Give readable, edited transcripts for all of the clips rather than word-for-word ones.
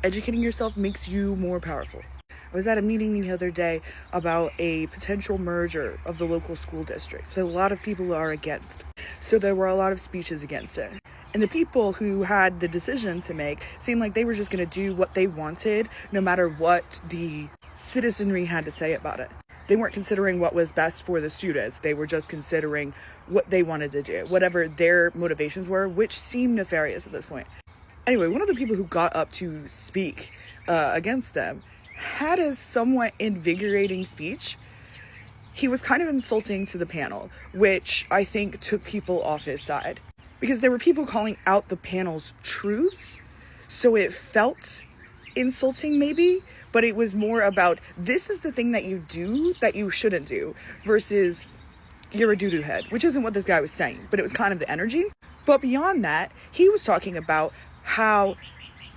Educating yourself makes you more powerful. I was at a meeting the other day about a potential merger of the local school districts that a lot of people are against. So there were a lot of speeches against it. And the people who had the decision to make seemed like they were just going to do what they wanted, no matter what the citizenry had to say about it. They weren't considering what was best for the students. They were just considering what they wanted to do, whatever their motivations were, which seemed nefarious at this point. Anyway, one of the people who got up to speak against them had a somewhat invigorating speech. He was kind of insulting to the panel, which I think took people off his side, because there were people calling out the panel's truths, so it felt insulting maybe, but it was more about, this is the thing that you do that you shouldn't do, versus you're a doo-doo head, which isn't what this guy was saying, but it was kind of the energy. But beyond that, he was talking about how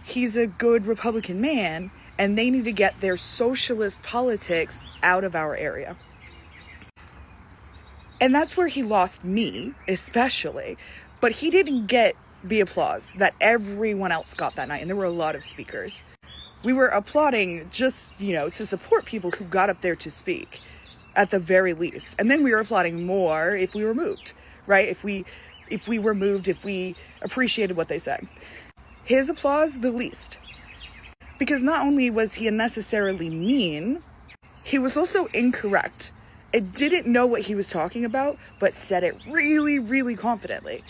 he's a good Republican man and they need to get their socialist politics out of our area. And that's where he lost me, especially. But he didn't get the applause that everyone else got that night. And there were a lot of speakers. We were applauding just, to support people who got up there to speak, at the very least. And then we were applauding more if we were moved, right? If we were moved, if we appreciated what they said. His applause, the least. Because not only was he unnecessarily mean, he was also incorrect. It didn't know what he was talking about, but said it really, really confidently.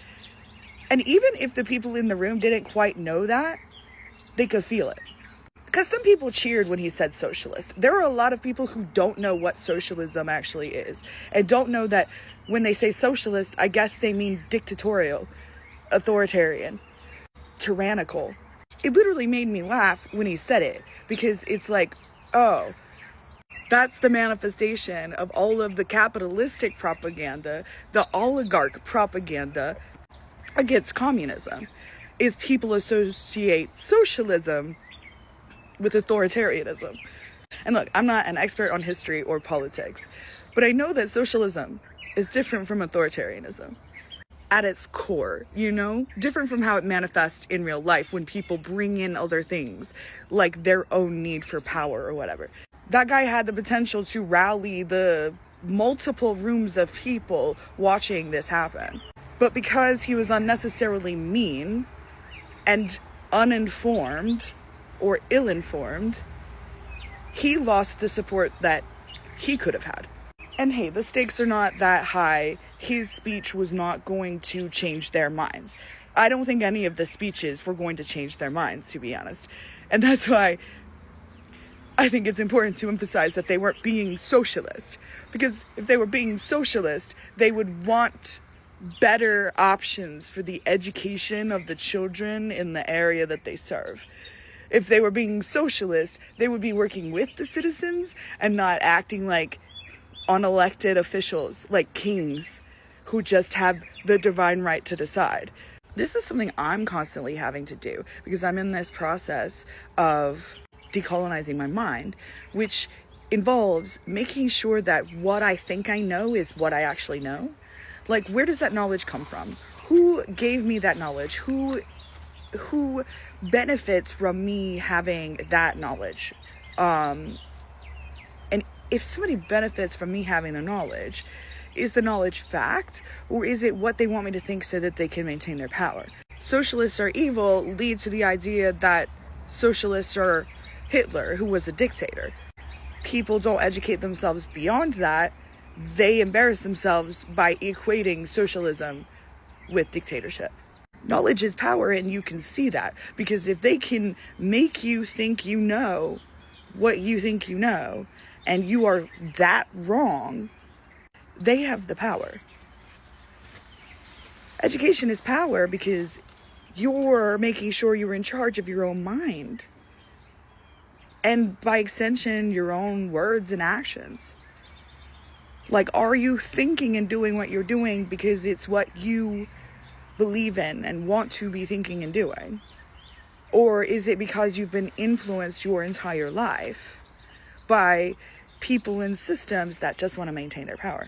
And even if the people in the room didn't quite know that, they could feel it. Because some people cheered when he said socialist. There are a lot of people who don't know what socialism actually is, and don't know that when they say socialist, I guess they mean dictatorial, authoritarian, tyrannical. It literally made me laugh when he said it, because it's like, oh, that's the manifestation of all of the capitalistic propaganda, the oligarch propaganda against communism, is people associate socialism with authoritarianism. And look, I'm not an expert on history or politics, but I know that socialism is different from authoritarianism at its core, different from how it manifests in real life when people bring in other things like their own need for power or whatever. That guy had the potential to rally the multiple rooms of people watching this happen. But because he was unnecessarily mean and uninformed or ill-informed, he lost the support that he could have had. And hey, the stakes are not that high. His speech was not going to change their minds. I don't think any of the speeches were going to change their minds, to be honest. And that's why I think it's important to emphasize that they weren't being socialist. Because if they were being socialist, they would want better options for the education of the children in the area that they serve. If they were being socialist, they would be working with the citizens and not acting like unelected officials, like kings who just have the divine right to decide. This is something I'm constantly having to do because I'm in this process of decolonizing my mind, which involves making sure that what I think I know is what I actually know. Like, where does that knowledge come from? Who gave me that knowledge? Who benefits from me having that knowledge? And if somebody benefits from me having the knowledge, is the knowledge fact, or is it what they want me to think so that they can maintain their power? Socialists are evil leads to the idea that socialists are Hitler, who was a dictator. People don't educate themselves beyond that. They embarrass themselves by equating socialism with dictatorship. Knowledge is power, and you can see that, because if they can make you think you know what you think you know, and you are that wrong, they have the power. Education is power because you're making sure you're in charge of your own mind. And by extension, your own words and actions. Like, are you thinking and doing what you're doing because it's what you believe in and want to be thinking and doing? Or is it because you've been influenced your entire life by people and systems that just want to maintain their power?